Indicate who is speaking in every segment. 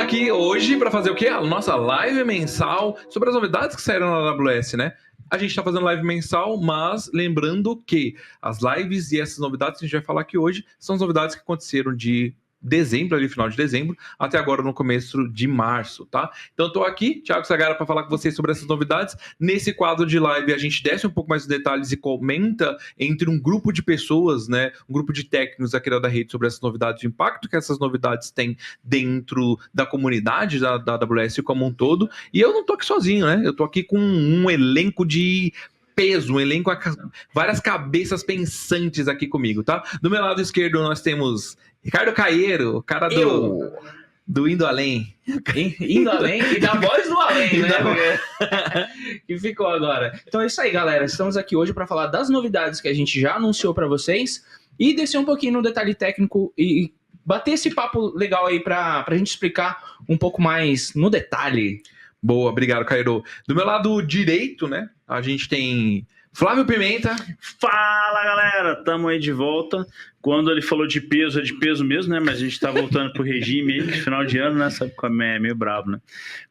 Speaker 1: aqui hoje para fazer o quê? A nossa live mensal sobre as novidades que saíram na AWS, né? A gente está fazendo live mensal, mas lembrando que as lives e essas novidades que a gente vai falar aqui hoje são as novidades que aconteceram de dezembro, ali final de dezembro, até agora no começo de março, tá? Então estou aqui, Thiago Sagara, para falar com vocês sobre essas novidades. Nesse quadro de live a gente desce um pouco mais os detalhes e comenta entre um grupo de pessoas, né, um grupo de técnicos aqui da rede sobre essas novidades, o impacto que essas novidades têm dentro da comunidade da AWS como um todo. E eu não tô aqui sozinho, né? Eu tô aqui com um elenco de peso, um elenco, várias cabeças pensantes aqui comigo, tá? Do meu lado esquerdo nós temos Ricardo Caeiro, o cara do Indo Além.
Speaker 2: Indo além e da voz do além, né? Que ficou agora. Então é isso aí, galera. Estamos aqui hoje para falar das novidades que a gente já anunciou para vocês e descer um pouquinho no detalhe técnico e bater esse papo legal aí para a gente explicar um pouco mais no detalhe.
Speaker 1: Boa, obrigado, Cairo. Do meu lado direito, né, a gente tem Flávio Pimenta.
Speaker 3: Fala, galera! Tamo aí de volta. Quando ele falou de peso, é de peso mesmo, né? Mas a gente tá voltando pro regime aí, que final de ano, né? Sabe como é meio brabo, né?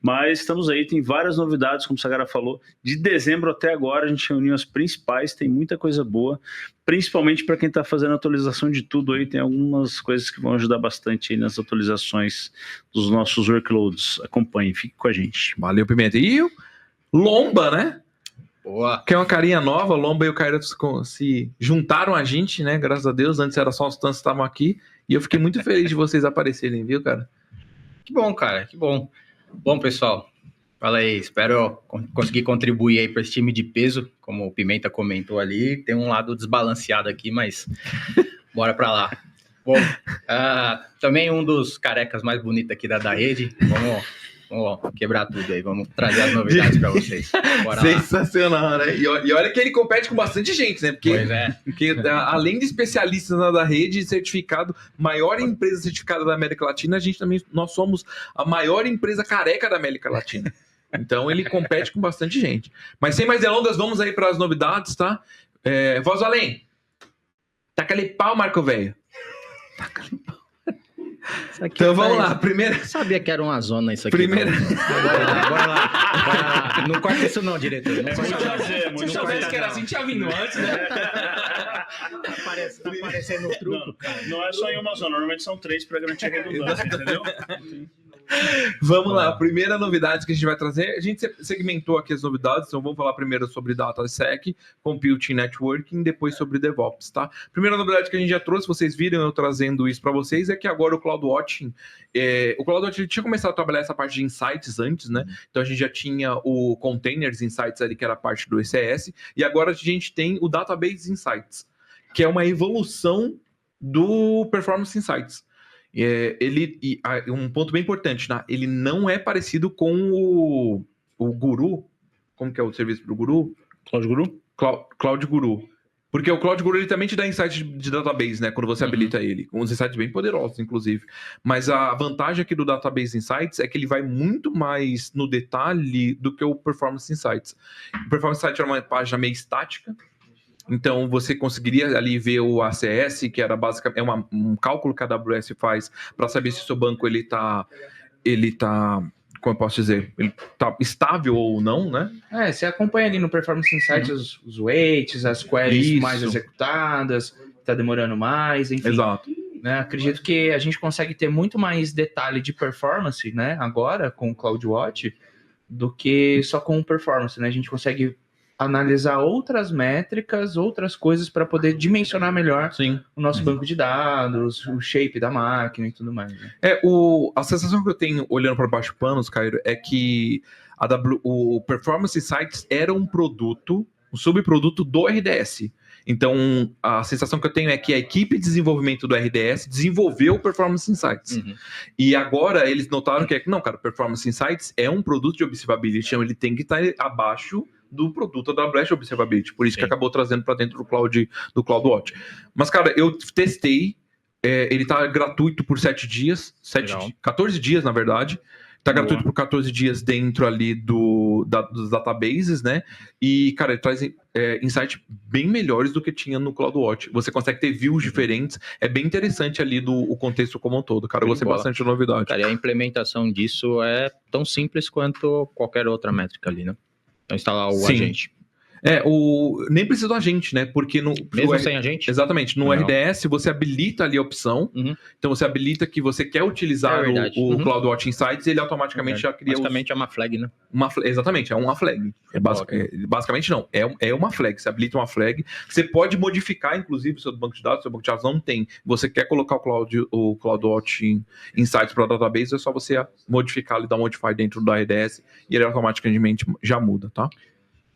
Speaker 3: Mas estamos aí, tem várias novidades, como o Sagara falou. De dezembro até agora, a gente reuniu as principais, tem muita coisa boa. Principalmente para quem tá fazendo atualização de tudo aí, tem algumas coisas que vão ajudar bastante aí nas atualizações dos nossos workloads. Acompanhe, fique com a gente.
Speaker 1: Valeu, Pimenta. E o Lomba, né?
Speaker 2: Boa.
Speaker 1: Que é uma carinha nova, Lomba e o Cairo se juntaram a gente, né? Graças a Deus. Antes era só os tantos que estavam aqui. E eu fiquei muito feliz de vocês aparecerem, viu, cara?
Speaker 4: Que bom, cara, que bom. Bom, pessoal, fala aí. Espero conseguir contribuir aí para esse time de peso. Como o Pimenta comentou ali, tem um lado desbalanceado aqui, mas bora para lá. Bom, também um dos carecas mais bonitos aqui da rede. Vamos quebrar tudo aí, vamos trazer as novidades para vocês. Bora
Speaker 1: Sensacional, né? E olha que ele compete com bastante gente, né?
Speaker 4: Porque
Speaker 1: além de especialistas da rede, certificado, maior empresa certificada da América Latina, nós somos a maior empresa careca da América Latina. Então ele compete com bastante gente. Mas sem mais delongas, vamos aí para as novidades, tá? Voz do Além. Taca-lhe pau, Marco Velho. Taca-lhe pau. Então vamos lá, primeiro.
Speaker 4: Eu sabia que era uma zona isso aqui.
Speaker 1: Primeiro.
Speaker 4: Bora lá. Não corta isso não, diretor.
Speaker 2: Se eu soubesse que era assim, tinha vindo antes, né?
Speaker 4: Tá parecendo um truco, cara.
Speaker 3: Não é só em uma zona, normalmente são 3 para garantir a redundância, entendeu?
Speaker 1: Vamos lá, a primeira novidade que a gente vai trazer, a gente segmentou aqui as novidades, então vamos falar primeiro sobre DataSec, Computing Networking, depois sobre DevOps, tá? Primeira novidade que a gente já trouxe, vocês viram eu trazendo isso para vocês, é que agora o CloudWatch, o CloudWatch ele tinha começado a trabalhar essa parte de Insights antes, né? Então a gente já tinha o Containers Insights ali, que era parte do ECS, e agora a gente tem o Database Insights, que é uma evolução do Performance Insights. Um ponto bem importante, né? Ele não é parecido com o Guru. Como que é o serviço do Guru?
Speaker 3: Cloud Guru?
Speaker 1: Cloud Guru. Porque o Cloud Guru ele também te dá insights de database, né? Quando você habilita ele. Uns insights bem poderosos, inclusive. Mas a vantagem aqui do Database Insights é que ele vai muito mais no detalhe do que o Performance Insights. O Performance Insights é uma página meio estática. Então, você conseguiria ali ver o ACS, que era basicamente um cálculo que a AWS faz para saber se o seu banco ele tá, como eu posso dizer, ele tá estável ou não, né?
Speaker 2: Você acompanha ali no Performance Insights os weights, as queries mais executadas, tá demorando mais, enfim.
Speaker 1: Exato.
Speaker 2: Né, acredito que a gente consegue ter muito mais detalhe de performance, né, agora com o CloudWatch, do que só com o performance, né? A gente consegue analisar outras métricas, outras coisas para poder dimensionar melhor o nosso banco de dados, o shape da máquina e tudo mais. Né?
Speaker 1: A sensação que eu tenho olhando para baixo panos, Cairo, é que o Performance Insights era um subproduto do RDS. Então, a sensação que eu tenho é que a equipe de desenvolvimento do RDS desenvolveu o Performance Insights. E agora eles notaram que o Performance Insights é um produto de observability, então ele tem que estar abaixo do produto da AWS Observability, por isso que acabou trazendo para dentro do CloudWatch. Mas, cara, eu testei, ele tá gratuito por 7 dias, 14 dias, na verdade. Tá gratuito por 14 dias dentro ali dos databases, né? E, cara, ele traz insights bem melhores do que tinha no CloudWatch. Você consegue ter views diferentes. É bem interessante ali o contexto como um todo, cara. Eu gostei bastante da novidade.
Speaker 4: Cara, e a implementação disso é tão simples quanto qualquer outra métrica ali, né? Então, instalar o agente.
Speaker 1: Nem precisa do agente, né? Porque
Speaker 4: Mesmo sem agente?
Speaker 1: Exatamente. No RDS, você habilita ali a opção. Então, você habilita que você quer utilizar o CloudWatch Insights e ele automaticamente já cria...
Speaker 4: Basicamente é uma flag, né?
Speaker 1: Exatamente, é uma flag. Basicamente não, é uma flag. Você habilita uma flag. Você pode modificar, inclusive, o seu banco de dados. Seu banco de dados não tem. Você quer colocar o CloudWatch Insights para o database, é só você modificar e dar um modify dentro do RDS e ele automaticamente já muda, tá?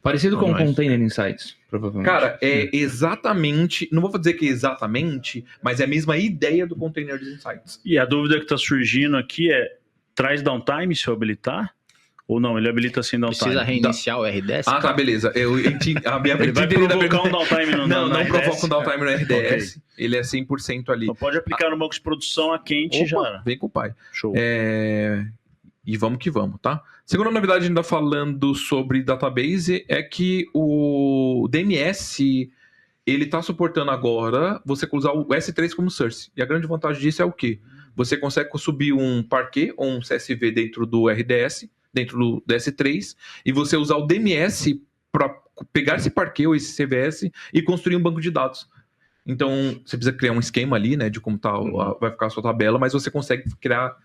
Speaker 2: Parecido com o Container Insights, provavelmente.
Speaker 1: Cara, é exatamente... Não vou dizer que é exatamente, mas é a mesma ideia do Container Insights.
Speaker 3: E a dúvida que está surgindo aqui é, traz downtime se eu habilitar? Ou não, ele habilita sem downtime?
Speaker 4: Precisa reiniciar o RDS?
Speaker 1: Tá, beleza.
Speaker 3: Ele vai provocar um downtime no
Speaker 1: Não
Speaker 3: RDS?
Speaker 1: provoca um downtime no RDS. Okay. Ele é 100% ali.
Speaker 3: Então pode aplicar no banco de produção a quente já.
Speaker 1: Vem com o pai.
Speaker 3: Show.
Speaker 1: E vamos que vamos, tá? Segunda novidade, ainda falando sobre database, é que o DNS, ele tá suportando agora você usar o S3 como source. E a grande vantagem disso é o quê? Você consegue subir um parquet ou um CSV dentro do RDS, dentro do S3, e você usar o DNS para pegar esse parquet ou esse CVS e construir um banco de dados. Então, você precisa criar um esquema ali, né, de como vai ficar a sua tabela, mas você consegue criar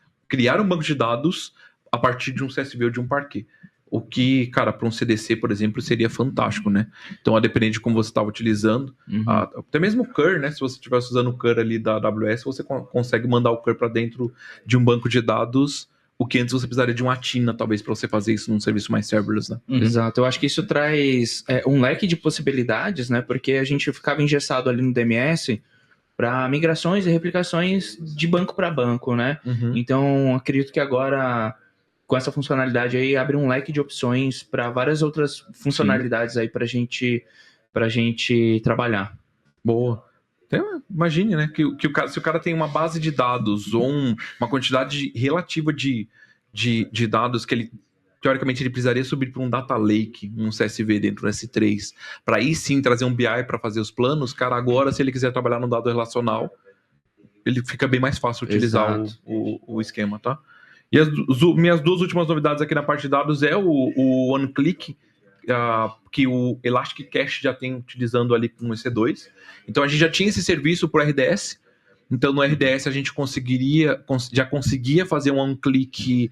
Speaker 1: um banco de dados a partir de um CSV ou de um parquet. O que, cara, para um CDC, por exemplo, seria fantástico, né? Então, a depender de como você estava utilizando, até mesmo o CUR, né? Se você estivesse usando o CUR ali da AWS, você consegue mandar o CUR para dentro de um banco de dados, o que antes você precisaria de uma TINA, talvez, para você fazer isso num serviço mais serverless, né?
Speaker 2: Exato. Eu acho que isso traz um leque de possibilidades, né? Porque a gente ficava engessado ali no DMS para migrações e replicações de banco para banco, né? Então, acredito que agora, com essa funcionalidade aí, abre um leque de opções para várias outras funcionalidades aí pra gente trabalhar.
Speaker 1: Boa. Então, imagine, né, que se o cara tem uma base de dados ou uma quantidade relativa de dados que ele, teoricamente, ele precisaria subir para um data lake, um CSV dentro do S3, para aí sim trazer um BI para fazer os planos, cara, agora, se ele quiser trabalhar no dado relacional, ele fica bem mais fácil utilizar o esquema, tá? E minhas duas últimas novidades aqui na parte de dados é o OneClick, que o Elastic Cache já tem utilizando ali com o EC2. Então a gente já tinha esse serviço para o RDS. Então no RDS a gente já conseguia fazer um OneClick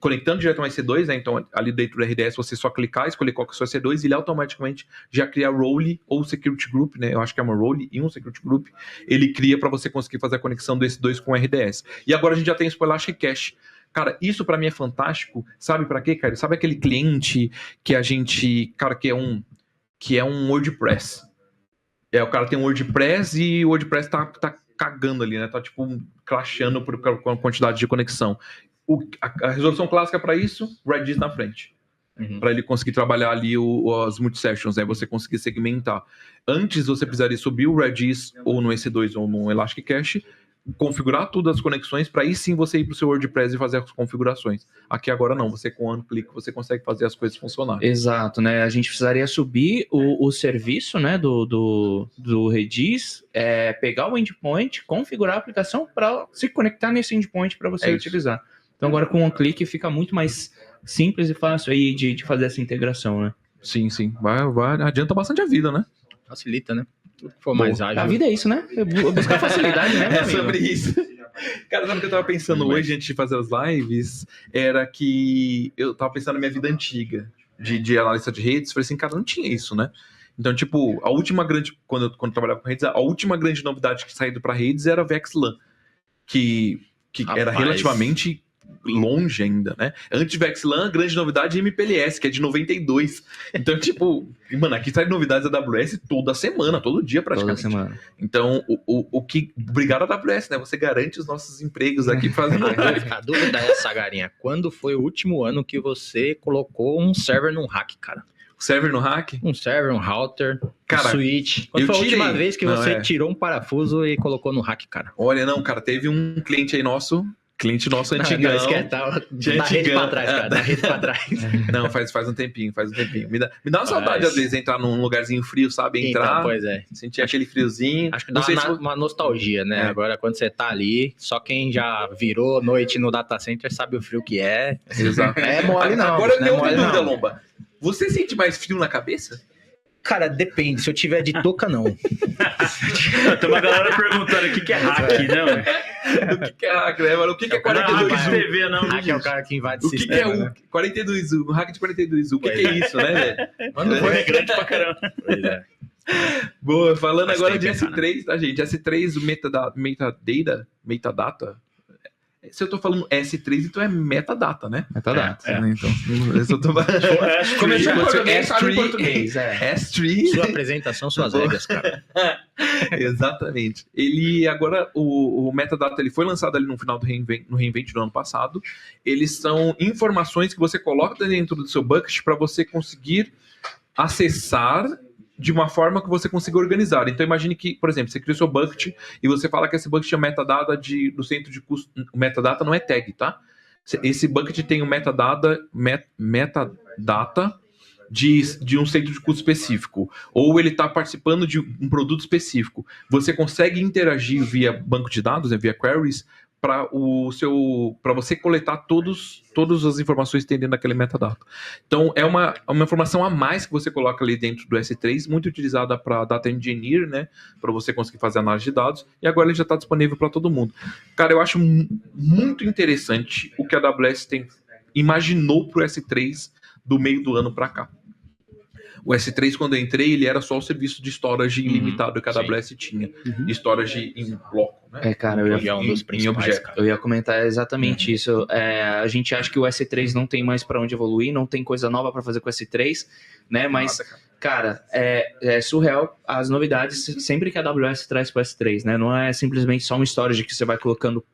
Speaker 1: conectando direto ao EC2, né? Então ali dentro do RDS você só clicar, escolher qual que é o seu EC2 e ele automaticamente já cria role ou security group, né? Eu acho que é uma role e um security group. Ele cria para você conseguir fazer a conexão do EC2 com o RDS. E agora a gente já tem isso para o Elastic Cache. Cara, isso para mim é fantástico. Sabe para quê, cara? Sabe aquele cliente que a gente, cara, que é um WordPress. O cara tem um WordPress e o WordPress tá cagando ali, né? Tá tipo crashando por quantidade de conexão. A resolução clássica para isso, Redis na frente. Para ele conseguir trabalhar ali as multi-sessions, né? Você conseguir segmentar. Antes você precisaria subir o Redis ou no EC2 ou no Elastic Cache, configurar todas as conexões, para aí sim você ir para o seu WordPress e fazer as configurações. Aqui agora não, você com um clique você consegue fazer as coisas funcionarem.
Speaker 2: Exato, né? A gente precisaria subir o serviço, né, do Redis, pegar o endpoint, configurar a aplicação para se conectar nesse endpoint para você utilizar. Então agora com um clique fica muito mais simples e fácil aí de fazer essa integração, né?
Speaker 1: Sim. Adianta bastante a vida, né?
Speaker 4: Facilita, né? Tudo que for mais ágil.
Speaker 2: A vida é isso, né? Buscar facilidade, né, meu amigo?
Speaker 1: Sobre isso. Cara, sabe o que eu tava pensando hoje, antes de fazer as lives? Era que eu tava pensando na minha vida antiga, de analista de redes. Falei assim, cara, não tinha isso, né? Então, tipo, a última grande... Quando eu trabalhava com redes, a última grande novidade que saiu para redes era a VXLAN. Que era relativamente longe ainda, né? Antes de VXLAN, a grande novidade é MPLS, que é de 92. Então, tipo, mano, aqui sai novidades da AWS toda semana, todo dia praticamente.
Speaker 2: Toda semana.
Speaker 1: Então, obrigado à AWS, né? Você garante os nossos empregos aqui fazendo.
Speaker 4: A dúvida é essa, Garinha. Quando foi o último ano que você colocou um server num rack, cara?
Speaker 1: Server no hack?
Speaker 4: Um server, um router,
Speaker 1: cara,
Speaker 4: um switch. Quando foi a última vez que você tirou um parafuso e colocou no rack, cara?
Speaker 1: Olha, não, cara, teve um cliente aí nosso, Cliente nosso
Speaker 4: Não,
Speaker 1: antigão.
Speaker 4: esquece, dá rede pra trás, cara. Dá rede pra trás.
Speaker 1: Não, faz um tempinho. Me dá uma saudade, às vezes, entrar num lugarzinho frio, sabe? Entrar,
Speaker 4: Então, pois é.
Speaker 1: sentir aquele friozinho.
Speaker 4: Acho que
Speaker 1: Não
Speaker 4: dá
Speaker 1: sei se
Speaker 4: uma nostalgia, né?
Speaker 1: É.
Speaker 4: Agora, quando você tá ali, só quem já virou noite no data center sabe o frio que é.
Speaker 1: Exato.
Speaker 4: É mole não.
Speaker 1: Agora eu
Speaker 4: não
Speaker 1: tenho
Speaker 4: é
Speaker 1: outra
Speaker 4: mole
Speaker 1: dúvida,
Speaker 4: não.
Speaker 1: Lomba. Você sente mais frio na cabeça?
Speaker 4: Cara, depende. Se eu tiver de touca, não.
Speaker 3: Tem uma galera perguntando o que é hack, não?
Speaker 1: O que é hack, né, mano? O que é
Speaker 3: Não é hack
Speaker 1: 42U?
Speaker 3: de TV, não.
Speaker 4: Aqui é o cara que invade
Speaker 1: O que é
Speaker 4: sistema,
Speaker 1: o
Speaker 4: né?
Speaker 1: 42U? O hack de 42U. O que é isso, né, velho?
Speaker 4: Mano,
Speaker 3: É grande pra caramba.
Speaker 4: Pois é.
Speaker 1: Boa, falando
Speaker 3: Mas
Speaker 1: agora
Speaker 3: tem
Speaker 1: de
Speaker 3: que pensar,
Speaker 1: S3, tá, gente? S3, o metadata. Se eu tô falando S3, então é metadata, né?
Speaker 2: Metadata.
Speaker 3: É.
Speaker 1: Então, eu tô...
Speaker 3: Começou
Speaker 2: em português,
Speaker 1: S3.
Speaker 2: fala em português.
Speaker 1: S3.
Speaker 4: Sua apresentação, suas regras, cara.
Speaker 1: Exatamente. Ele agora, o metadata, ele foi lançado ali no final no reinvent do ano passado. Eles são informações que você coloca dentro do seu bucket para você conseguir acessar de uma forma que você consiga organizar. Então imagine que, por exemplo, você cria o seu bucket e você fala que esse bucket é metadata do centro de custo. O metadata não é tag, tá? Esse bucket tem o metadata de um centro de custo específico, ou ele está participando de um produto específico. Você consegue interagir via banco de dados, né, via queries, para você coletar todas as informações que tem dentro daquele metadata. Então, é uma informação a mais que você coloca ali dentro do S3, muito utilizada para data engineer, né, para você conseguir fazer análise de dados, e agora ele já está disponível para todo mundo. Cara, eu acho muito interessante o que a AWS imaginou para o S3 do meio do ano para cá. O S3, quando eu entrei, ele era só o serviço de storage ilimitado que a AWS tinha. Storage em bloco, né?
Speaker 2: Cara,
Speaker 4: É um dos principais, cara.
Speaker 2: eu ia comentar exatamente isso. A gente acha que o S3 não tem mais para onde evoluir, não tem coisa nova para fazer com o S3, né? Mas, cara, é surreal as novidades sempre que a AWS traz para o S3, né? Não é simplesmente só um storage que você vai colocando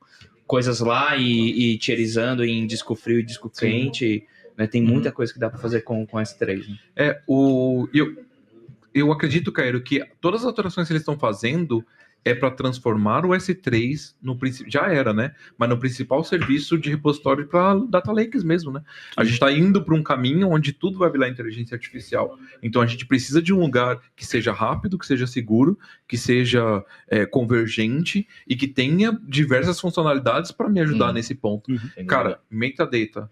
Speaker 2: coisas lá e tierizando em disco frio e disco quente. Né? Tem muita coisa que dá para fazer com S3. Né?
Speaker 1: Eu acredito, Cairo, que todas as alterações que eles estão fazendo é para transformar o S3 no principal, já era, né? Mas no principal serviço de repositório para data lakes mesmo, né? A gente está indo para um caminho onde tudo vai virar inteligência artificial. Então a gente precisa de um lugar que seja rápido, que seja seguro, que seja convergente e que tenha diversas funcionalidades para me ajudar nesse ponto. Cara, metadata.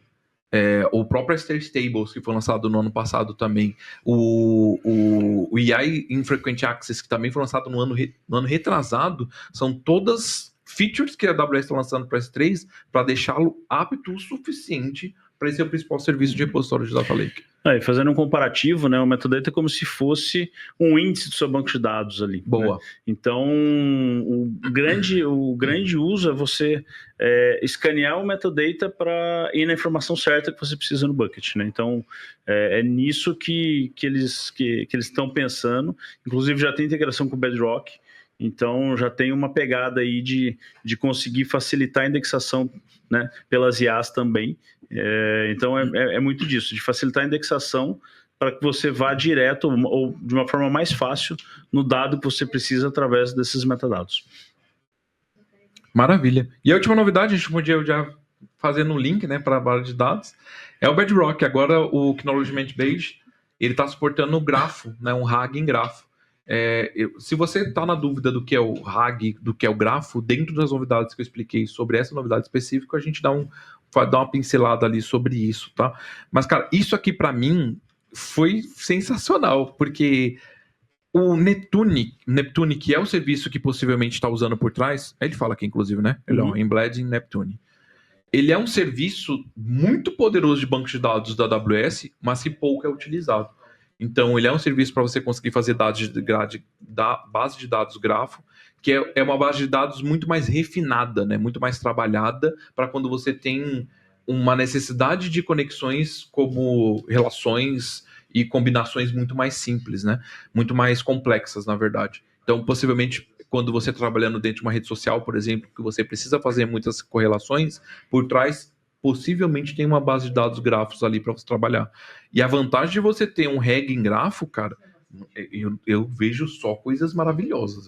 Speaker 1: O próprio S3 Tables, que foi lançado no ano passado também, o AI Infrequent Access, que também foi lançado no ano retrasado, são todas features que a AWS está lançando para o S3 para deixá-lo apto o suficiente para esse ser o principal serviço de repositório de Data Lake.
Speaker 3: E fazendo um comparativo, né, o metadata é como se fosse um índice do seu banco de dados ali.
Speaker 1: Boa.
Speaker 3: Né? Então, o grande uso é você escanear o metadata para ir na informação certa que você precisa no bucket. Né? Então, é nisso que eles estão pensando. Inclusive, já tem integração com o Bedrock. Então, já tem uma pegada aí de conseguir facilitar a indexação, né, pelas IAs também. Então, é muito disso, de facilitar a indexação para que você vá direto ou de uma forma mais fácil no dado que você precisa através desses metadados.
Speaker 1: Maravilha. E a última novidade, a gente podia já fazer no link, né, para a base de dados, é o Bedrock. Agora, o Acknowledgement Base, ele está suportando o grafo, né, um RAG em grafo. Se você está na dúvida do que é o RAG, do que é o grafo, dentro das novidades que eu expliquei sobre essa novidade específica, a gente dá uma pincelada ali sobre isso, tá? Mas, cara, isso aqui para mim foi sensacional, porque o Neptune, que é o serviço que possivelmente está usando por trás, ele fala aqui, inclusive, né? Ele é um Embedded em Neptune. Ele é um serviço muito poderoso de banco de dados da AWS, mas que pouco é utilizado. Então, ele é um serviço para você conseguir fazer base de dados grafo, que é uma base de dados muito mais refinada, né? Muito mais trabalhada para quando você tem uma necessidade de conexões como relações e combinações muito mais simples, né? Muito mais complexas, na verdade. Então, possivelmente, quando você está trabalhando dentro de uma rede social, por exemplo, que você precisa fazer muitas correlações, por trás possivelmente tem uma base de dados grafos ali para você trabalhar. E a vantagem de você ter um RAG em grafo, cara, eu vejo só coisas maravilhosas.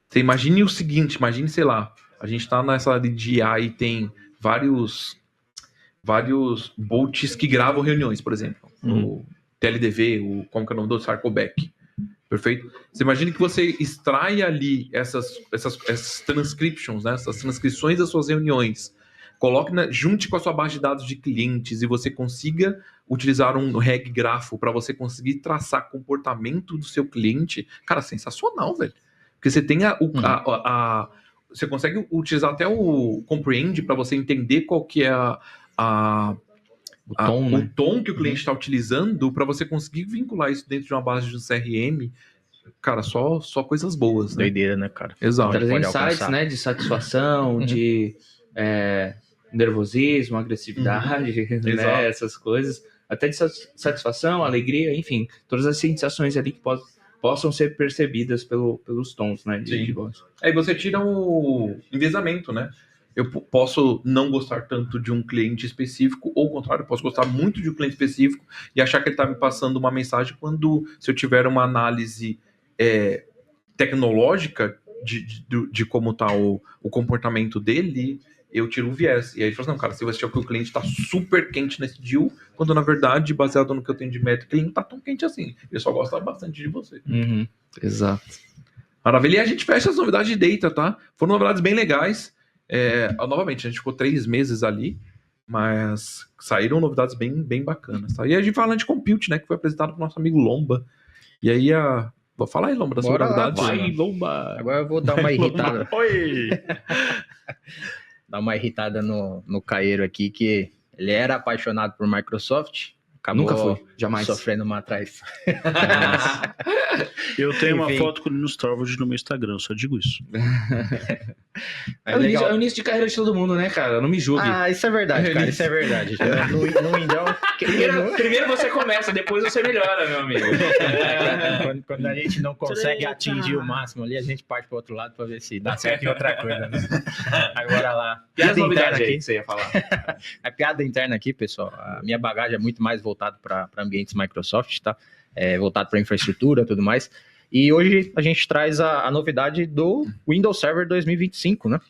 Speaker 1: Você imagine o seguinte, sei lá, A gente está nessa área de IA e tem vários bots que gravam reuniões, por exemplo. O TLDV, como que é o nome do Sarcoback. Perfeito? Você imagina que você extrai ali essas transcriptions, né? Essas transcrições das suas reuniões, coloque junte com a sua base de dados de clientes e você consiga utilizar um reg grafo para você conseguir traçar comportamento do seu cliente. Cara, sensacional, velho. Porque você tem você consegue utilizar até o Comprehend para você entender qual que é o tom que o cliente está utilizando para você conseguir vincular isso dentro de uma base de um CRM. Cara, só coisas boas, né?
Speaker 4: Doideira, né, cara?
Speaker 1: Exato.
Speaker 2: Trazer insights, né, de satisfação, de nervosismo, agressividade, né, essas coisas. Até de satisfação, alegria, enfim. Todas as sensações ali que possam ser percebidas pelos tons, né, de voz.
Speaker 1: Aí você tira o enviesamento, né? Eu posso não gostar tanto de um cliente específico, ou ao contrário, eu posso gostar muito de um cliente específico e achar que ele está me passando uma mensagem se eu tiver uma análise tecnológica de como está o comportamento dele, eu tiro o viés. E aí ele fala assim, não, cara, você vai assistir que o cliente está super quente nesse deal, quando na verdade, baseado no que eu tenho de métrica, ele não está tão quente assim. Ele só gosta bastante de você.
Speaker 2: Exato.
Speaker 1: Maravilha. E a gente fecha as novidades de data, tá? Foram novidades bem legais. Novamente, a gente ficou 3 meses ali, mas saíram novidades bem bacanas, tá? E a gente falando de compute, né, que foi apresentado pro nosso amigo Lomba. E aí, vou falar aí, Lomba, da sua novidade.
Speaker 2: Vai, Lomba!
Speaker 4: Agora eu vou dar uma irritada.
Speaker 3: Oi!
Speaker 4: Dar uma irritada no Caeiro aqui, que ele era apaixonado por Microsoft. Acabou
Speaker 2: Nunca foi, jamais.
Speaker 4: Sofrendo uma atrás.
Speaker 3: Eu tenho uma foto com o Linus Torvalds no meu Instagram, só digo isso.
Speaker 2: É o início de carreira de todo mundo, né, cara? Não me julgue.
Speaker 4: Isso é verdade, cara. Isso é verdade. No Windão...
Speaker 2: Primeiro você começa, depois você melhora, meu amigo.
Speaker 4: Quando a gente não consegue atingir o máximo ali, a gente parte pro outro lado pra ver se dá certo em outra coisa, né? Agora lá.
Speaker 2: Piada interna aqui que você ia falar.
Speaker 4: A piada interna aqui, pessoal, a minha bagagem é muito mais voltada para ambientes Microsoft, tá? Voltado para infraestrutura e tudo mais. E hoje a gente traz a novidade do Windows Server 2025, né?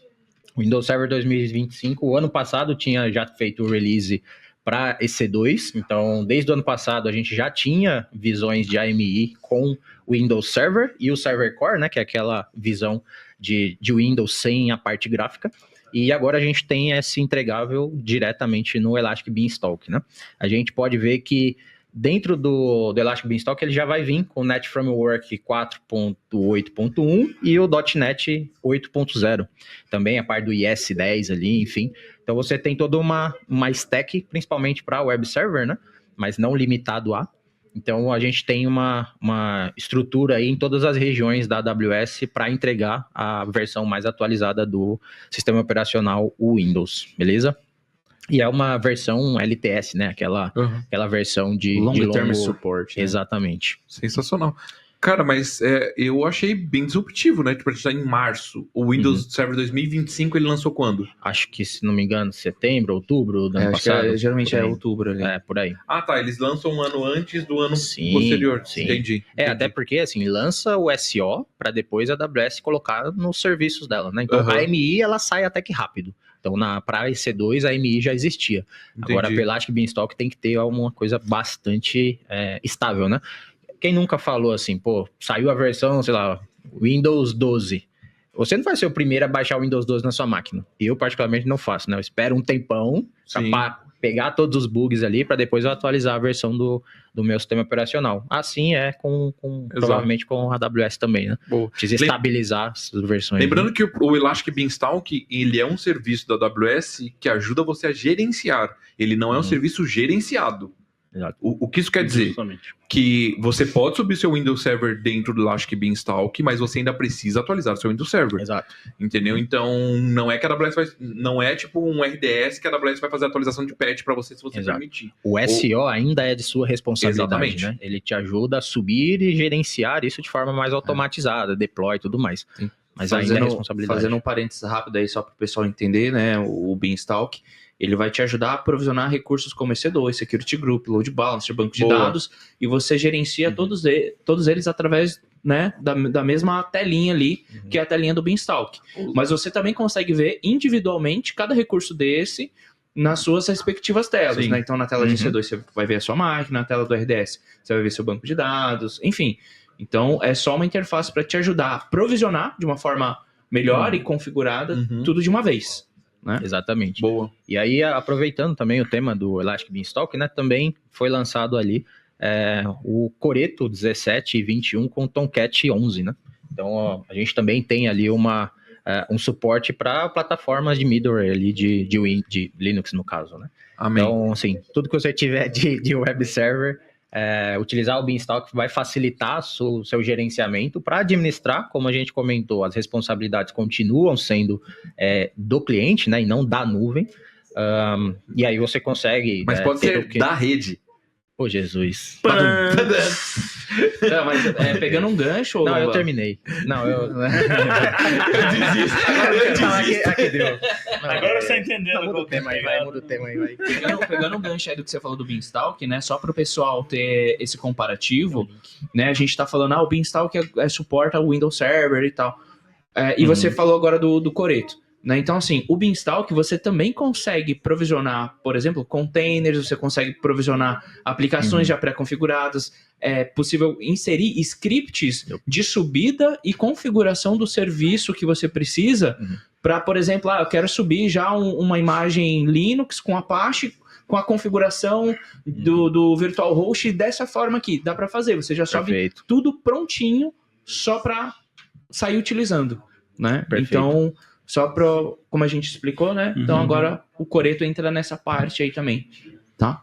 Speaker 4: O Windows Server 2025, o ano passado tinha já feito o release para EC2, então desde o ano passado a gente já tinha visões de AMI com o Windows Server e o Server Core, né? Que é aquela visão de Windows sem a parte gráfica. E agora a gente tem esse entregável diretamente no Elastic Beanstalk, né? A gente pode ver que dentro do Elastic Beanstalk ele já vai vir com o Net Framework 4.8.1 e o .NET 8.0. Também a parte do IS 10 ali, enfim. Então você tem toda uma stack, principalmente para web server, né? Mas não limitado a. Então a gente tem uma estrutura aí em todas as regiões da AWS para entregar a versão mais atualizada do sistema operacional Windows, beleza? E é uma versão LTS, né? Aquela versão de
Speaker 2: Long Term Support.
Speaker 4: Né? Exatamente.
Speaker 1: Sensacional. Cara, mas eu achei bem disruptivo, né? Tipo, a gente tá em março. O Windows Server 2025, ele lançou quando?
Speaker 4: Acho que, se não me engano, setembro, outubro do ano passado.
Speaker 2: Geralmente é outubro ali.
Speaker 4: Por aí.
Speaker 1: Ah, tá. Eles lançam um ano antes do ano posterior.
Speaker 4: Sim.
Speaker 1: Entendi.
Speaker 4: Até porque, assim, lança o SO para depois a AWS colocar nos serviços dela, né? Então, a AMI, ela sai até que rápido. Então, para EC2, a AMI já existia. Entendi. Agora, para Elastic Beanstalk tem que ter alguma coisa bastante estável, né? Quem nunca falou assim, saiu a versão, sei lá, Windows 12. Você não vai ser o primeiro a baixar o Windows 12 na sua máquina. Eu, particularmente, não faço, né? Eu espero um tempão para pegar todos os bugs ali para depois eu atualizar a versão do meu sistema operacional. Assim provavelmente com a AWS também, né? Precisa estabilizar as versões.
Speaker 1: Lembrando que o Elastic Beanstalk, ele é um serviço da AWS que ajuda você a gerenciar. Ele não é um serviço gerenciado. O que isso quer dizer?
Speaker 3: Justamente.
Speaker 1: Que você pode subir seu Windows Server dentro do Elastic Beanstalk, mas você ainda precisa atualizar o seu Windows Server.
Speaker 4: Exato.
Speaker 1: Entendeu? Então, não é que a AWS não é tipo um RDS que a AWS vai fazer a atualização de patch para você se você permitir.
Speaker 4: O SO ainda é de sua responsabilidade,
Speaker 1: Exatamente.
Speaker 4: Né? Ele te ajuda a subir e gerenciar isso de forma mais automatizada, deploy e tudo mais.
Speaker 1: Sim.
Speaker 4: Mas ainda é responsabilidade.
Speaker 2: Fazendo um parênteses rápido aí só para o pessoal entender, né? O Beanstalk, ele vai te ajudar a provisionar recursos como EC2, Security Group, Load Balancer, banco de dados, e você gerencia todos eles através né, da mesma telinha ali, que é a telinha do Beanstalk. Mas você também consegue ver individualmente cada recurso desse nas suas respectivas telas,
Speaker 1: Sim.
Speaker 2: né? Então, na tela de C2 você vai ver a sua máquina, na tela do RDS você vai ver seu banco de dados, enfim. Então, é só uma interface para te ajudar a provisionar de uma forma melhor e configurada tudo de uma vez, né?
Speaker 4: Exatamente.
Speaker 1: Boa.
Speaker 4: E aí, aproveitando também o tema do Elastic Beanstalk, né, também foi lançado ali o Coreto 17 e 21 com Tomcat 11, né? Então, ó, a gente também tem ali um suporte para plataformas de middleware ali de Linux, no caso, né?
Speaker 1: Amém.
Speaker 4: Então, assim, tudo que você tiver de web server, utilizar o Beanstalk vai facilitar o seu gerenciamento para administrar, como a gente comentou, as responsabilidades continuam sendo do cliente, né, e não da nuvem. E aí você consegue...
Speaker 1: Mas pode ser da rede.
Speaker 4: Ô, Jesus.
Speaker 2: Não, mas pegando um gancho...
Speaker 4: Não, eu terminei. Não, eu...
Speaker 1: Eu desisto.
Speaker 4: Aqui deu.
Speaker 3: Agora você tá entendendo.
Speaker 4: Muda o tema aí, vai.
Speaker 2: Pegando um gancho aí do que você falou do Beanstalk, né? Só para o pessoal ter esse comparativo, né? A gente tá falando, o Beanstalk suporta o Windows Server e tal. E você falou agora do Coreto. Né? Então, assim, o Beanstalk você também consegue provisionar, por exemplo, containers, você consegue provisionar aplicações já pré-configuradas, é possível inserir scripts de subida e configuração do serviço que você precisa para, por exemplo, eu quero subir já uma imagem Linux com Apache, com a configuração do Virtual Host dessa forma aqui. Dá para fazer, você já sobe tudo prontinho só para sair utilizando, né?
Speaker 4: Perfeito.
Speaker 2: Então... Só para, como a gente explicou, né? Então agora o Coreto entra nessa parte aí também, tá?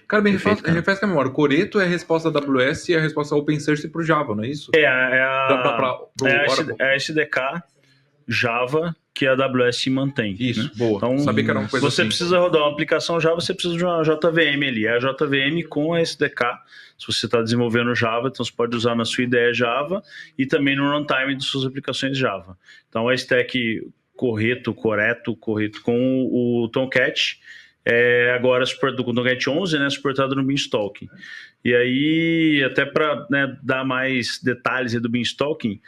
Speaker 1: Cara, bem, refresca a memória. O Coreto é a resposta da AWS e a resposta Open Source pro Java, não é isso?
Speaker 3: É a SDK Java que a AWS mantém.
Speaker 1: Isso,
Speaker 3: né?
Speaker 1: boa.
Speaker 3: Então,
Speaker 1: sabia que era uma coisa
Speaker 3: você
Speaker 1: assim.
Speaker 3: precisa rodar uma aplicação Java, você precisa de uma JVM ali. É a JVM com a SDK. Se você está desenvolvendo Java, então você pode usar na sua IDE Java e também no runtime de suas aplicações Java. Então, a stack Coreto com o Tomcat, agora com o Tomcat 11, né, suportado no Beanstalk. E aí, até para dar mais detalhes do Beanstalk,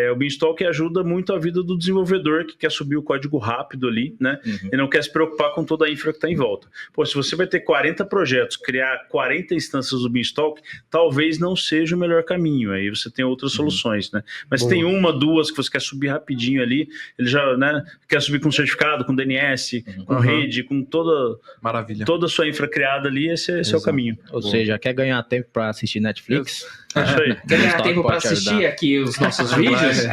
Speaker 3: o Beanstalk ajuda muito a vida do desenvolvedor que quer subir o código rápido ali, né? E não quer se preocupar com toda a infra que está em volta. Pô, se você vai ter 40 projetos, criar 40 instâncias do Beanstalk, talvez não seja o melhor caminho. Aí você tem outras soluções, né? Mas se tem uma, duas que você quer subir rapidinho ali, ele já, né, quer subir com certificado, com DNS, com rede, com toda a sua infra criada ali, esse é o caminho.
Speaker 4: Ou seja, quer ganhar tempo para assistir Netflix?
Speaker 3: Isso aí.
Speaker 2: Quer ganhar tempo para assistir aqui os nossos vídeos?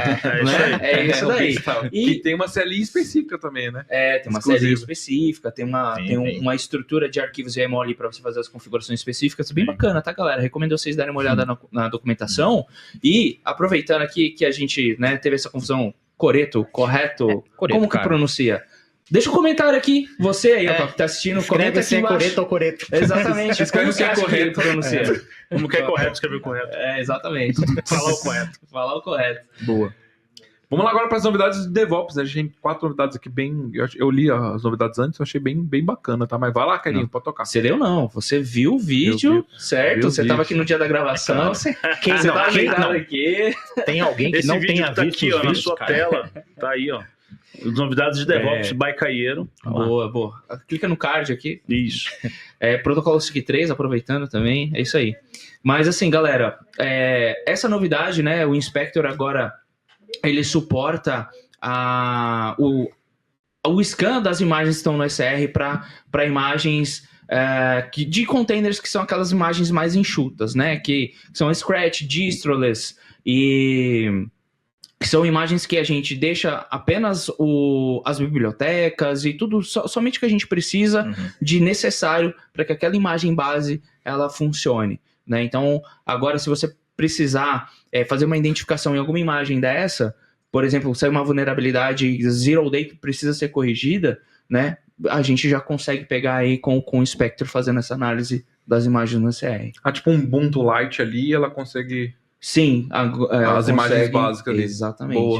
Speaker 2: É isso daí.
Speaker 1: E tem uma CLI específica também, né?
Speaker 2: Tem uma CLI específica, tem uma estrutura de arquivos YAML ali para você fazer as configurações específicas. Bem bacana, tá, galera? Recomendo vocês darem uma olhada na documentação. E aproveitando aqui que a gente, né, teve essa confusão, Coreto, correto? Como que pronuncia? Deixa um comentário aqui, você aí, que tá assistindo, comenta aqui embaixo.
Speaker 4: Coreto ou Coreto.
Speaker 2: Exatamente, como que é correto pronuncia.
Speaker 3: Como que é correto escrever o correto.
Speaker 2: Exatamente. Falar o correto.
Speaker 1: Boa. Vamos lá agora para as novidades de DevOps. A gente tem 4 novidades aqui bem... Eu li as novidades antes, eu achei bem bacana, tá? Mas vai lá, Carinho, pode tocar.
Speaker 2: Você leu não, você viu o vídeo, certo? Você estava aqui no dia da gravação. Você tá ligado aqui.
Speaker 4: Tem alguém que não tenha visto
Speaker 3: aqui, ó, na sua tela. Tá aí, ó. As novidades de DevOps by Caieiro.
Speaker 2: Boa. Clica no card aqui.
Speaker 3: Isso.
Speaker 2: Protocolo SIG3, aproveitando também. É isso aí. Mas assim, galera, essa novidade, né? O Inspector agora ele suporta o scan das imagens que estão no SR para imagens de containers que são aquelas imagens mais enxutas, né? Que são Scratch, Distroless e... São imagens que a gente deixa apenas as bibliotecas e tudo, somente o que a gente precisa de necessário para que aquela imagem base ela funcione, né? Então, agora se você precisar fazer uma identificação em alguma imagem dessa, por exemplo, se é uma vulnerabilidade Zero Day que precisa ser corrigida, né? A gente já consegue pegar aí com o Spectre fazendo essa análise das imagens no CR.
Speaker 1: Tipo um Ubuntu Lite ali, ela consegue...
Speaker 2: Sim,
Speaker 1: as imagens básicas ali.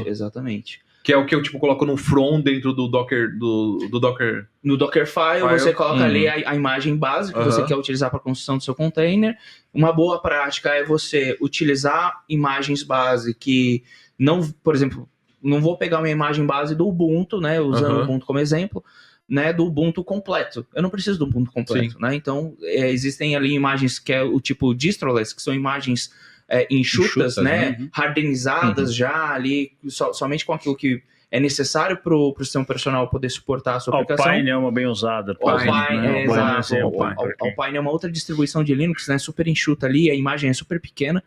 Speaker 2: Exatamente.
Speaker 1: Que é o que eu, tipo, coloco no front dentro do Docker, do Docker.
Speaker 2: No Dockerfile, você coloca ali a imagem base que você quer utilizar para a construção do seu container. Uma boa prática é você utilizar imagens base que não, por exemplo, não vou pegar uma imagem base do Ubuntu, né, usando o Ubuntu como exemplo, né, do Ubuntu completo. Eu não preciso do Ubuntu completo, né? Então, existem ali imagens que é o tipo distroless, que são imagens enxutas, né? Hardenizadas já ali, somente com aquilo que é necessário para o sistema operacional poder suportar a sua aplicação.
Speaker 3: Alpine é uma bem usada.
Speaker 2: Alpine, exato. Alpine é uma outra distribuição de Linux, né? Super enxuta ali, a imagem é super pequena.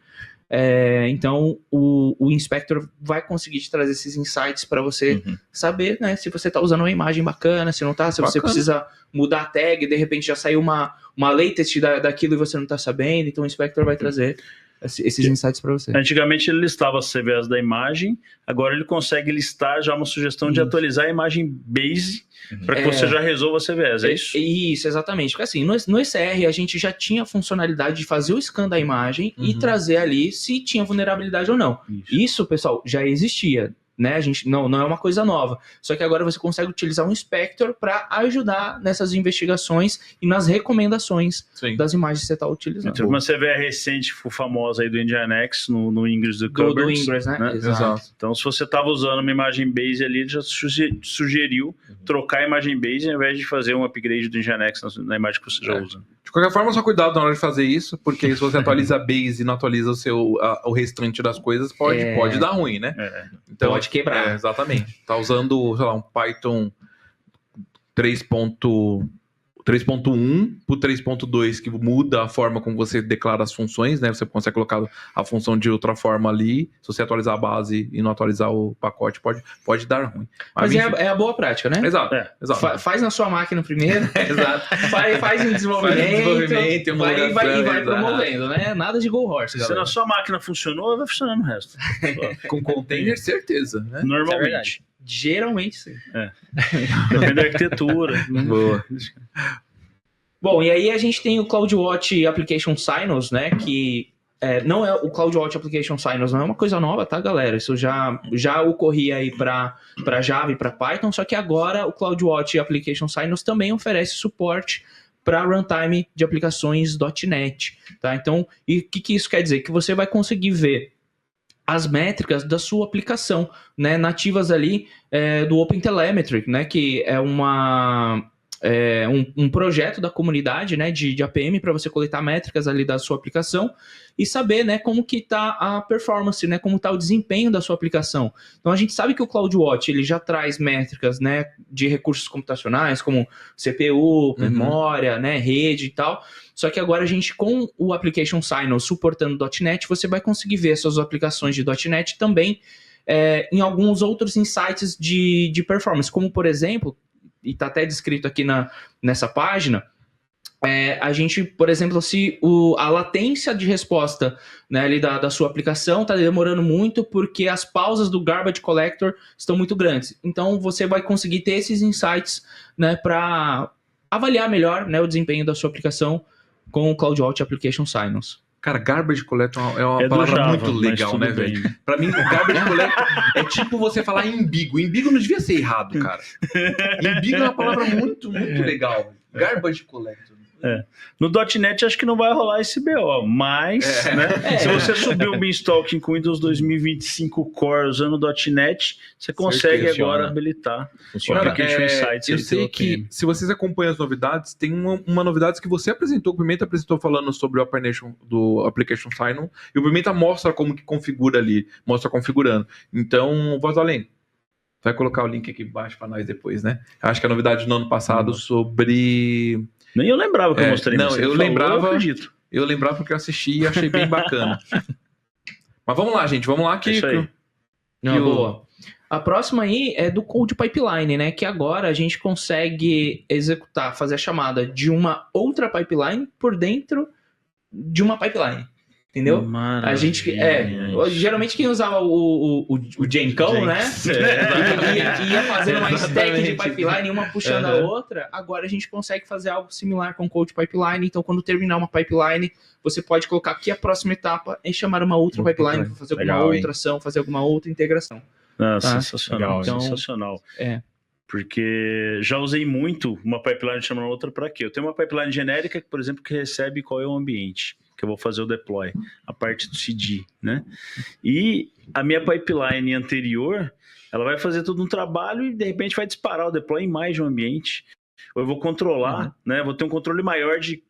Speaker 2: Então, o Inspector vai conseguir te trazer esses insights para você saber, né, se você está usando uma imagem bacana, se não está, se você precisa mudar a tag, de repente já saiu uma latest daquilo e você não está sabendo, então o Inspector vai trazer esses insights para você.
Speaker 3: Antigamente ele listava as CVEs da imagem, agora ele consegue listar já uma sugestão de atualizar a imagem base para que você já resolva a CVEs, é isso?
Speaker 2: Isso, exatamente. Porque assim, no ECR a gente já tinha a funcionalidade de fazer o scan da imagem e trazer ali se tinha vulnerabilidade ou não. Isso, pessoal, já existia. Né? A gente não é uma coisa nova. Só que agora você consegue utilizar um Inspector para ajudar nessas investigações e nas recomendações das imagens que você está utilizando.
Speaker 3: Teve uma CVE recente, famosa aí do Nginx, no Ingress do Kubernetes.
Speaker 2: Do Ingress, né?
Speaker 3: Exato. Então, se você estava usando uma imagem base ali, ele já sugeriu trocar a imagem base ao invés de fazer um upgrade do Nginx na imagem que você já usa.
Speaker 1: De qualquer forma, só cuidado na hora de fazer isso, porque se você atualiza a base e não atualiza o restante das coisas, pode dar ruim, né? Então,
Speaker 2: pode quebrar.
Speaker 1: Exatamente. Tá usando, sei lá, um Python 3.1 pro 3.2, que muda a forma como você declara as funções, né? Você consegue colocar a função de outra forma ali. Se você atualizar a base e não atualizar o pacote, pode dar ruim.
Speaker 2: Mas é a boa prática, né?
Speaker 1: Exato.
Speaker 2: Faz na sua máquina primeiro.
Speaker 1: Exato.
Speaker 2: Faz em desenvolvimento. E vai promovendo, né? Nada de go horse, galera.
Speaker 3: Se na sua máquina funcionou, vai funcionar no resto.
Speaker 1: Com container, certeza, né?
Speaker 3: Normalmente.
Speaker 2: Geralmente sim.
Speaker 3: Depende da arquitetura.
Speaker 1: Boa.
Speaker 2: Bom, e aí a gente tem o CloudWatch Application Signals, né? Que não é o CloudWatch Application Signals, não é uma coisa nova, tá, galera? Isso já ocorria aí para Java e para Python, só que agora o CloudWatch Application Signals também oferece suporte para runtime de aplicações .NET, tá? Então, e o que isso quer dizer? Que você vai conseguir ver as métricas da sua aplicação, né, nativas ali do OpenTelemetry, né, que é um projeto da comunidade, né, de APM para você coletar métricas ali da sua aplicação e saber, né, como que está a performance, né, como está o desempenho da sua aplicação. Então a gente sabe que o CloudWatch ele já traz métricas, né, de recursos computacionais como CPU, memória, né, rede e tal. Só que agora a gente, com o Application Signals suportando .NET, você vai conseguir ver suas aplicações de .NET também em alguns outros insights de performance, como por exemplo, e está até descrito aqui nessa página, a gente, por exemplo, se a latência de resposta, né, ali da sua aplicação está demorando muito porque as pausas do Garbage Collector estão muito grandes. Então você vai conseguir ter esses insights, né, para avaliar melhor, né, o desempenho da sua aplicação com o CloudWatch Application Signals.
Speaker 1: Cara, Garbage Collector é uma palavra
Speaker 3: Java,
Speaker 1: muito legal, né, velho? Pra mim, o Garbage Collector é tipo você falar imbigo. Imbigo não devia ser errado, cara. Imbigo é uma palavra muito, muito legal. Garbage Collector.
Speaker 3: No .NET acho que não vai rolar esse BO, mas né, se você subir o Beanstalk com Windows 2025 Core usando o .NET, você consegue agora habilitar o Application Insights.
Speaker 1: Eu sei que, se vocês acompanham as novidades, tem uma novidade que você apresentou, o Pimenta apresentou falando sobre o Operation do Application Signal, e o Pimenta mostra como que configura ali, mostra configurando. Então, voz além. Vai colocar o link aqui embaixo para nós depois, né? Acho que a novidade no ano passado sobre...
Speaker 3: Nem eu lembrava que eu mostrei.
Speaker 1: Não, eu lembrava.
Speaker 3: Eu acredito.
Speaker 1: Eu lembrava porque eu assisti e achei bem bacana. Mas vamos lá, gente. Vamos lá que...
Speaker 2: Boa. A próxima aí é do Code Pipeline, né? Que agora a gente consegue executar, fazer a chamada de uma outra pipeline por dentro de uma pipeline. Entendeu?
Speaker 3: Maravilha.
Speaker 2: A gente geralmente quem usava o Jenkão, né? Ia fazendo uma stack de pipeline, uma puxando a outra. Agora a gente consegue fazer algo similar com o Code Pipeline. Então, quando terminar uma pipeline, você pode colocar aqui a próxima etapa e chamar uma outra pipeline para fazer alguma outra ação, fazer alguma outra integração.
Speaker 3: Não,
Speaker 2: Tá.
Speaker 3: sensacional,
Speaker 4: Legal,
Speaker 2: então,
Speaker 3: sensacional.
Speaker 2: é.
Speaker 3: Porque já usei muito uma pipeline chamando outra para quê? Eu tenho uma pipeline genérica, por exemplo, que recebe qual é o ambiente que eu vou fazer o deploy, a parte do CD, né? E a minha pipeline anterior, ela vai fazer todo um trabalho e de repente vai disparar o deploy em mais de um ambiente. Ou eu vou controlar, né? Vou ter um controle maior de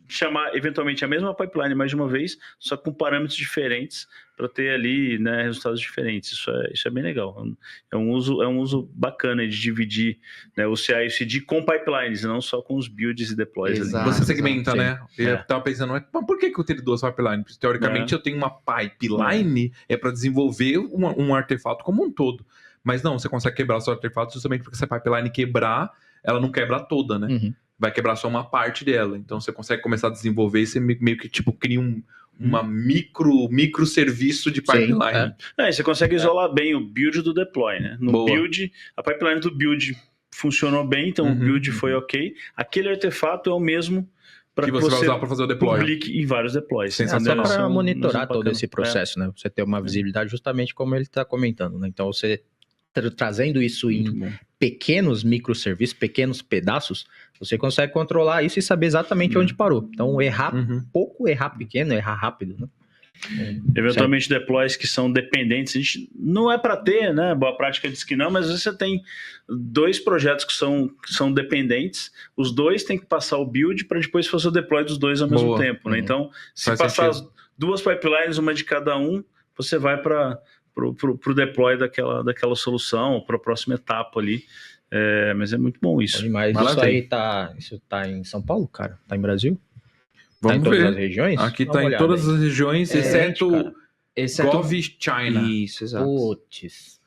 Speaker 3: chamar eventualmente a mesma pipeline mais de uma vez, só com parâmetros diferentes para ter ali, né, resultados diferentes. Isso é bem legal. É um uso bacana de dividir, né, o CI e o CD com pipelines, não só com os builds e deploys.
Speaker 2: Exato.
Speaker 1: Você segmenta,
Speaker 4: sim.
Speaker 1: né? Eu tava pensando, mas por que eu tenho duas pipelines? Porque, teoricamente, eu tenho uma pipeline para desenvolver um artefato como um todo. Mas não, você consegue quebrar seu artefato justamente porque se a pipeline quebrar, ela não quebra toda, né? Vai quebrar só uma parte dela. Então você consegue começar a desenvolver e você meio que tipo cria uma micro serviço de pipeline.
Speaker 3: E você consegue isolar bem o build do deploy, né? No
Speaker 1: Boa.
Speaker 3: build, a pipeline do build funcionou bem, então o build foi ok. Aquele artefato é o mesmo para
Speaker 1: que você vai usar para fazer o deploy.
Speaker 3: Publique em vários deploys.
Speaker 1: Sensacional.
Speaker 4: Só para
Speaker 3: Isso
Speaker 4: monitorar
Speaker 3: é
Speaker 4: todo
Speaker 3: bacana.
Speaker 4: esse processo, né? Você ter uma visibilidade justamente como ele está comentando, né? Então você trazendo isso em pequenos microserviços, pequenos pedaços, você consegue controlar isso e saber exatamente onde parou. Então errar pouco, errar pequeno, errar rápido, né?
Speaker 3: Eventualmente deploys que são dependentes, a gente não é para ter, né? Boa prática diz que não, mas às vezes você tem dois projetos que são dependentes, os dois têm que passar o build para depois fazer o deploy dos dois ao mesmo tempo, né? Então, se
Speaker 1: Faz
Speaker 3: passar
Speaker 1: sentido.
Speaker 3: as duas pipelines, uma de cada um, você vai para o deploy daquela solução, para a próxima etapa ali. Mas é muito bom isso.
Speaker 4: Mas isso
Speaker 1: Maravilha.
Speaker 4: aí isso tá em São Paulo, cara? Tá em Brasil?
Speaker 1: Vamos
Speaker 4: tá em todas
Speaker 1: ver.
Speaker 4: as regiões?
Speaker 1: Aqui
Speaker 4: Dá
Speaker 1: tá
Speaker 4: uma
Speaker 1: em
Speaker 4: olhada
Speaker 1: todas
Speaker 4: aí.
Speaker 1: as regiões, exceto Gov China.
Speaker 2: Isso, exato.
Speaker 4: Putz.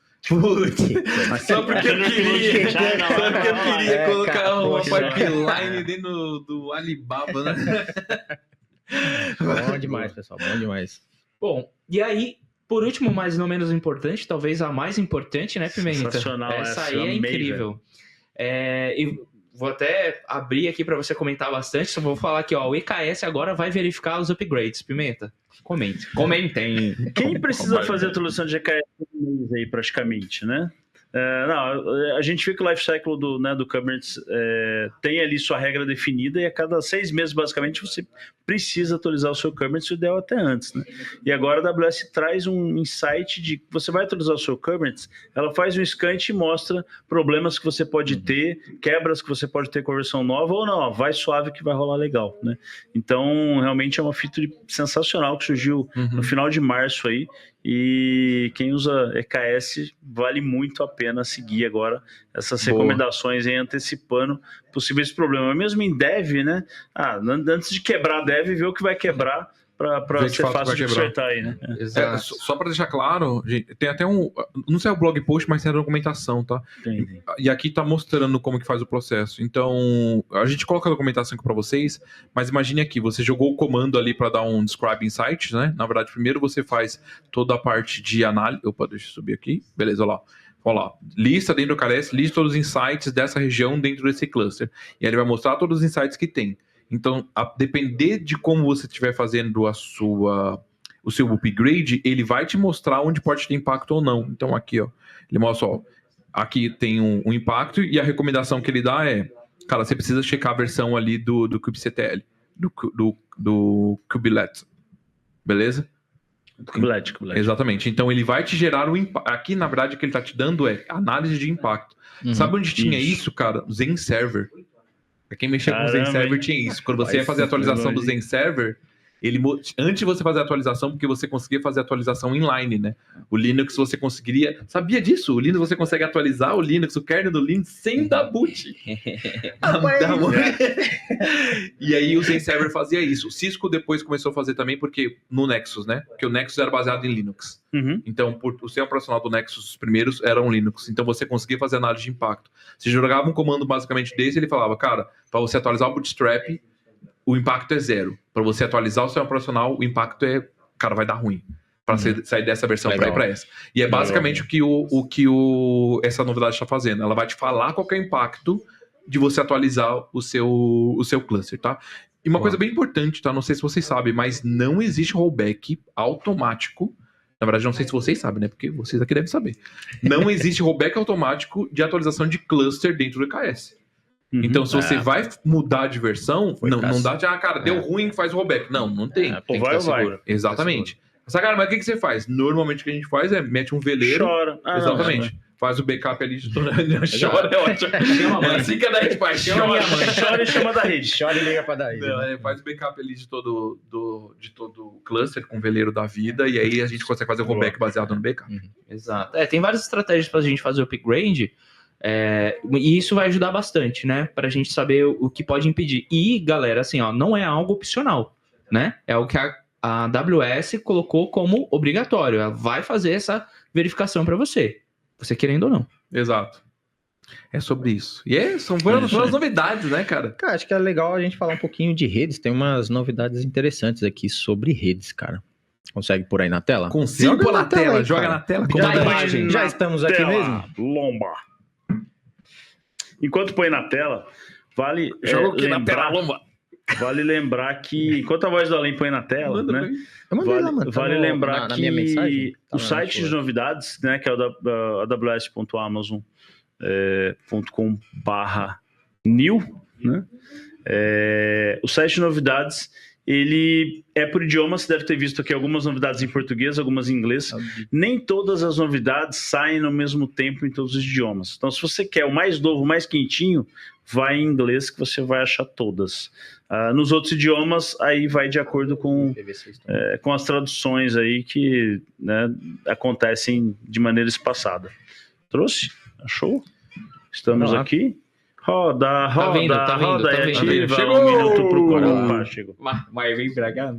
Speaker 1: Só porque eu queria colocar
Speaker 4: cara,
Speaker 1: uma
Speaker 4: poxa.
Speaker 1: pipeline dentro do Alibaba, né?
Speaker 4: Bom demais, pessoal, bom demais.
Speaker 2: Bom, e aí, por último, mas não menos importante, talvez a mais importante, né, Pimenta?
Speaker 3: Sensacional
Speaker 2: Essa aí
Speaker 3: eu
Speaker 2: é
Speaker 3: amei,
Speaker 2: incrível. E vou até abrir aqui para você comentar bastante, só vou falar aqui, ó, o EKS agora vai verificar os upgrades. Pimenta, comentem.
Speaker 3: Quem precisa fazer a atualização de EKS aí praticamente, né? Não, a gente vê que o lifecycle do Kubernetes tem ali sua regra definida e a cada 6 meses, basicamente, você precisa atualizar o seu Kubernetes, o ideal até antes, né? E agora a AWS traz um insight de que você vai atualizar o seu Kubernetes, ela faz um scan e te mostra problemas que você pode ter, quebras que você pode ter com a versão nova ou não, vai suave que vai rolar legal, né? Então, realmente é uma feature sensacional que surgiu no final de março aí, e quem usa EKS vale muito a pena seguir agora essas recomendações aí, antecipando possíveis problemas. Mesmo em dev, né? Antes de quebrar dev, ver o que vai quebrar para ser fácil de consertar aí, né?
Speaker 2: Exato.
Speaker 1: Só para deixar claro, gente, tem até não sei o blog post, mas tem a documentação, tá?
Speaker 3: Entendi.
Speaker 1: E aqui tá mostrando como que faz o processo. Então, a gente coloca a documentação aqui para vocês, mas imagine aqui, você jogou o comando ali para dar um describe insight, né? Na verdade, primeiro você faz toda a parte de análise. Opa, deixa eu subir aqui. Beleza, olha lá. Lista dentro do KS, lista todos os insights dessa região dentro desse cluster. E aí ele vai mostrar todos os insights que tem. Então, a depender de como você estiver fazendo o seu upgrade, ele vai te mostrar onde pode ter impacto ou não. Então, aqui, ó, ele mostra, ó, aqui tem um impacto e a recomendação que ele dá é, cara, você precisa checar a versão ali do kubectl, do kubelet, beleza?
Speaker 3: Kubelet.
Speaker 1: Exatamente. Então, ele vai te gerar o impacto. Aqui, na verdade, o que ele tá te dando é análise de impacto. Sabe onde tinha isso, cara? Zen Server. Pra quem mexer com o Zen Server tinha isso. Quando você ia fazer a atualização do Zen Server, antes de você fazer a atualização, porque você conseguia fazer a atualização inline, né? O Linux você conseguiria... Sabia disso? O Linux você consegue atualizar o Linux, o kernel do Linux, sem dar boot. E aí o Zen Server fazia isso. O Cisco depois começou a fazer também, porque no Nexus, né? Porque o Nexus era baseado em Linux. Então, o sistema operacional do Nexus, os primeiros eram Linux. Então, você conseguia fazer análise de impacto. Você jogava um comando basicamente desse, ele falava, cara, para você atualizar o Bootstrap, o impacto é 0. Para você atualizar o sistema operacional, o impacto cara, vai dar ruim. Para sair dessa versão para ir para essa. E é basicamente o que essa novidade está fazendo. Ela vai te falar qual que é o impacto de você atualizar o seu cluster, tá? E uma coisa bem importante, tá? Não sei se vocês sabem, mas não existe rollback automático Na verdade, não sei se vocês sabem, né? Porque vocês aqui devem saber. Não existe rollback automático de atualização de cluster dentro do EKS. Então, se você vai mudar de versão, não dá de, cara, deu ruim, faz rollback. Não tem.
Speaker 3: Ou vai ou vai.
Speaker 1: Exatamente. Mas, cara, mas o que você faz? Normalmente o que a gente faz é mete um veleiro.
Speaker 3: Chora.
Speaker 1: Exatamente. Faz o backup ali de toda. Chora, é ótimo. É assim que a gente faz.
Speaker 3: Chora e chama da rede.
Speaker 4: Chora e liga pra dar
Speaker 1: faz o backup ali de todo o cluster com o veleiro da vida, e aí a gente consegue fazer o rollback baseado no backup.
Speaker 2: Exato. Tem várias estratégias pra gente fazer o upgrade, e isso vai ajudar bastante, né? Pra gente saber o que pode impedir. E, galera, assim, ó, não é algo opcional, né? É o que a AWS colocou como obrigatório. Ela vai fazer essa verificação para você querendo ou não.
Speaker 1: Exato. É sobre isso. E são as novidades, né, cara?
Speaker 4: Cara, acho que é legal a gente falar um pouquinho de redes. Tem umas novidades interessantes aqui sobre redes, cara. Consegue pôr aí na tela?
Speaker 1: Consigo pôr na tela. Joga na tela.
Speaker 4: Já estamos aqui mesmo?
Speaker 3: Lomba. Enquanto põe na tela, vale
Speaker 1: Joga aqui na tela, lomba.
Speaker 3: Vale lembrar que, enquanto a voz do Além põe na tela, né? Vale lembrar que minha mensagem, o site de novidades, né, que é o da aws.amazon.com/new, né? O site de novidades, ele é por idioma. Você deve ter visto aqui algumas novidades em português, algumas em inglês. Nem todas as novidades saem no mesmo tempo em todos os idiomas. Então, se você quer o mais novo, o mais quentinho, vai em inglês que você vai achar todas. Nos outros idiomas, aí vai de acordo com as traduções aí que, né, acontecem de maneira espaçada. Trouxe? Achou? Estamos aqui. Roda,
Speaker 2: tá vindo.
Speaker 3: Chegou! Um minuto pro Coral. Chegou.
Speaker 2: Mas vem pra cá.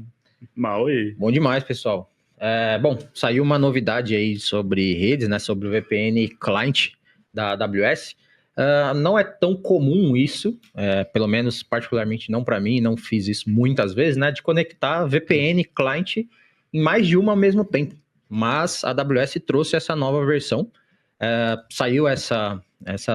Speaker 4: Bom demais, pessoal. Bom, saiu uma novidade aí sobre redes, né? Sobre o VPN Client da AWS. Não é tão comum isso, pelo menos particularmente não para mim, não fiz isso muitas vezes, né? De conectar VPN Client em mais de uma ao mesmo tempo. Mas a AWS trouxe essa nova versão. Saiu essa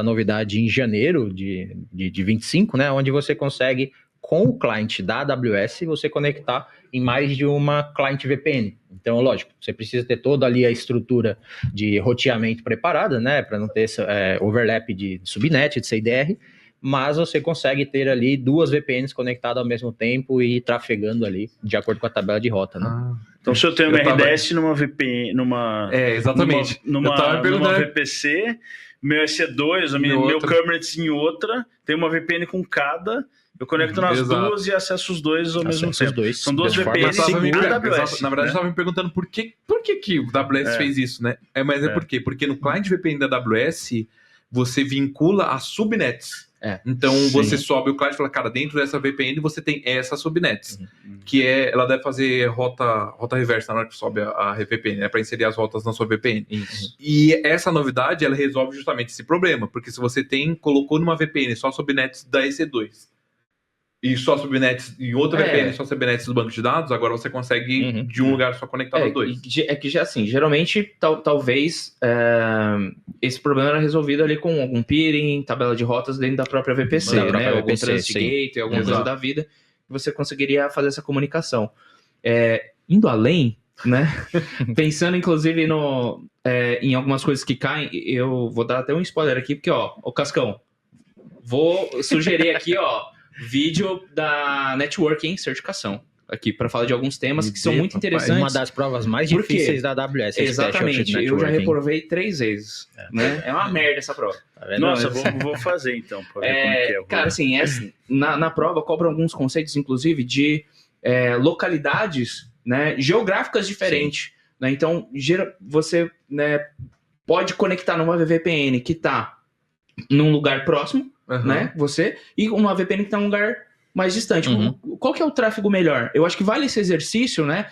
Speaker 4: novidade em janeiro de 25, né? Onde você consegue, com o cliente da AWS, você conectar em mais de uma client VPN. Então, lógico, você precisa ter toda ali a estrutura de roteamento preparada, né? Para não ter esse overlap de subnet, de CIDR, mas você consegue ter ali duas VPNs conectadas ao mesmo tempo e trafegando ali de acordo com a tabela de rota, né?
Speaker 3: Então, se eu tenho uma RDS numa VPN,
Speaker 1: exatamente.
Speaker 3: numa VPC, meu EC2, meu Kubernetes em outra, tem uma VPN com cada, eu conecto nas duas e acesso os dois ao mesmo tempo. São duas VPNs da AWS.
Speaker 1: Na verdade, eu estava me perguntando por que o AWS fez isso, né? Mas por quê? Porque no client VPN da AWS, você vincula as subnets. Então, você sobe o client e fala, cara, dentro dessa VPN você tem essas subnets, que ela deve fazer rota reversa na hora que sobe a VPN, né, para inserir as rotas na sua VPN. E essa novidade, ela resolve justamente esse problema, porque se você colocou numa VPN só subnets da EC2 e só subnets em outra VPN, só subnets do banco de dados, agora você consegue de um lugar só conectar os dois.
Speaker 2: Que já assim, geralmente, talvez esse problema era resolvido ali com algum peering, tabela de rotas dentro da própria VPC, né? Algum transit gateway, alguma coisa da vida, você conseguiria fazer essa comunicação. Indo além, né? Pensando inclusive em algumas coisas que caem, eu vou dar até um spoiler aqui, porque, o Cascão, vou sugerir aqui, vídeo da Networking Certificação, aqui para falar de alguns temas que são muito interessantes.
Speaker 4: Uma das provas mais difíceis da AWS.
Speaker 2: Exatamente, eu já reprovei 3 vezes. Né? É uma merda essa prova.
Speaker 3: Nossa, vou fazer então. Pra ver como que é.
Speaker 2: Cara, assim, na prova cobra alguns conceitos, inclusive, de localidades, né, geográficas diferentes. Né? Então, você, né, pode conectar numa VPN que está num lugar próximo, né? E uma VPN que está num lugar mais distante. Qual que é o tráfego melhor? Eu acho que vale esse exercício, né?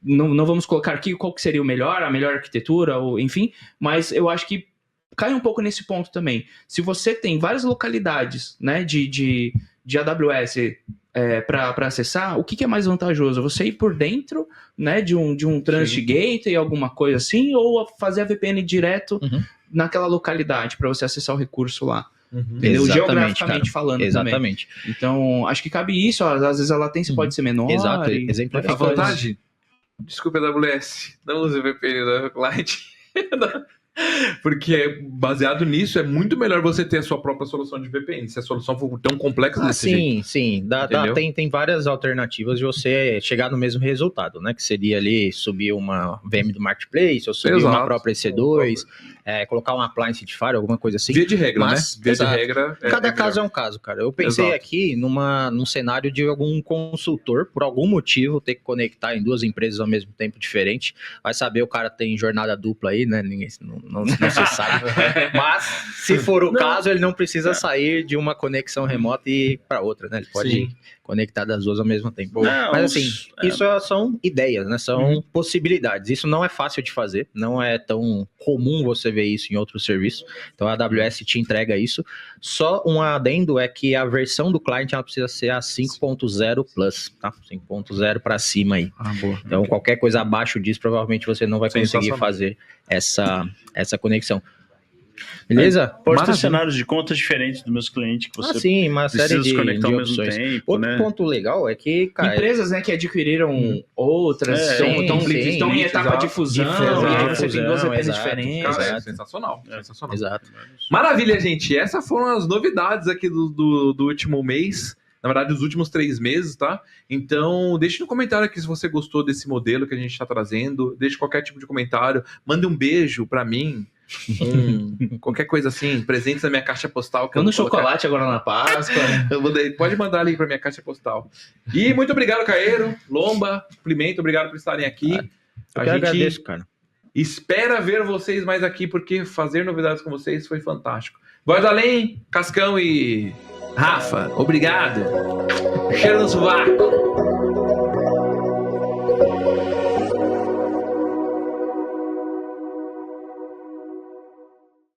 Speaker 2: Não vamos colocar aqui qual que seria a melhor arquitetura, ou enfim, mas eu acho que cai um pouco nesse ponto também. Se você tem várias localidades, né, de AWS para acessar, o que é mais vantajoso? Você ir por dentro, né, de um transit gateway, alguma coisa assim, ou fazer a VPN direto naquela localidade para você acessar o recurso lá? Geograficamente falando.
Speaker 4: Exatamente.
Speaker 2: Também. Então, acho que cabe isso. Às vezes a latência pode ser menor.
Speaker 4: Exato.
Speaker 1: A vantagem desculpa, AWS, não use o VPN da client. Porque baseado nisso, é muito melhor você ter a sua própria solução de VPN, se a solução for tão complexa desse jeito.
Speaker 4: Sim. Tem várias alternativas de você chegar no mesmo resultado, né? Que seria ali subir uma VM do Marketplace, ou subir uma própria EC2, colocar um appliance de Fire, alguma coisa assim.
Speaker 1: Via de regra, né? Via de regra.
Speaker 4: Cada caso é um caso, cara. Eu pensei aqui num cenário de algum consultor, por algum motivo, ter que conectar em duas empresas ao mesmo tempo diferente. Vai saber, o cara tem jornada dupla aí, né? Ninguém não se sabe. Mas, se for o caso, ele não precisa sair de uma conexão remota e ir para outra, né? Ele pode conectar das duas ao mesmo tempo. Mas assim, isso são ideias, né? São possibilidades. Isso não é fácil de fazer, não é tão comum você ver isso em outros serviços. Então a AWS te entrega isso. Só um adendo é que a versão do client ela precisa ser a 5.0 Plus, tá? 5.0 para cima aí.
Speaker 1: Boa.
Speaker 4: Então qualquer coisa abaixo disso, provavelmente você não vai conseguir fazer essa conexão. Beleza?
Speaker 3: Pode ter cenários de contas diferentes dos meus clientes que você
Speaker 4: uma série de
Speaker 3: conectar ao mesmo
Speaker 4: opções.
Speaker 3: tempo,
Speaker 4: Outro ponto legal é que, cara,
Speaker 2: empresas, né, que adquiriram outras, estão em etapa de fusão, e aí você tem duas VPNs diferentes.
Speaker 1: Cara, sensacional.
Speaker 4: Exato.
Speaker 1: Maravilha, gente. Essas foram as novidades aqui do último mês. Na verdade, os últimos 3 meses, tá? Então, deixe no comentário aqui se você gostou desse modelo que a gente está trazendo. Deixe qualquer tipo de comentário. Mande um beijo para mim. Qualquer coisa assim, presentes na minha caixa postal.
Speaker 2: Manda um chocolate agora na Páscoa.
Speaker 1: Pode mandar ali para minha caixa postal. E muito obrigado, Caeiro, Lomba, Pimenta, obrigado por estarem aqui.
Speaker 4: Eu que agradeço, cara.
Speaker 1: Espera ver vocês mais aqui, porque fazer novidades com vocês foi fantástico. Voz além, Cascão e Rafa, obrigado. Cheiro no sovaco.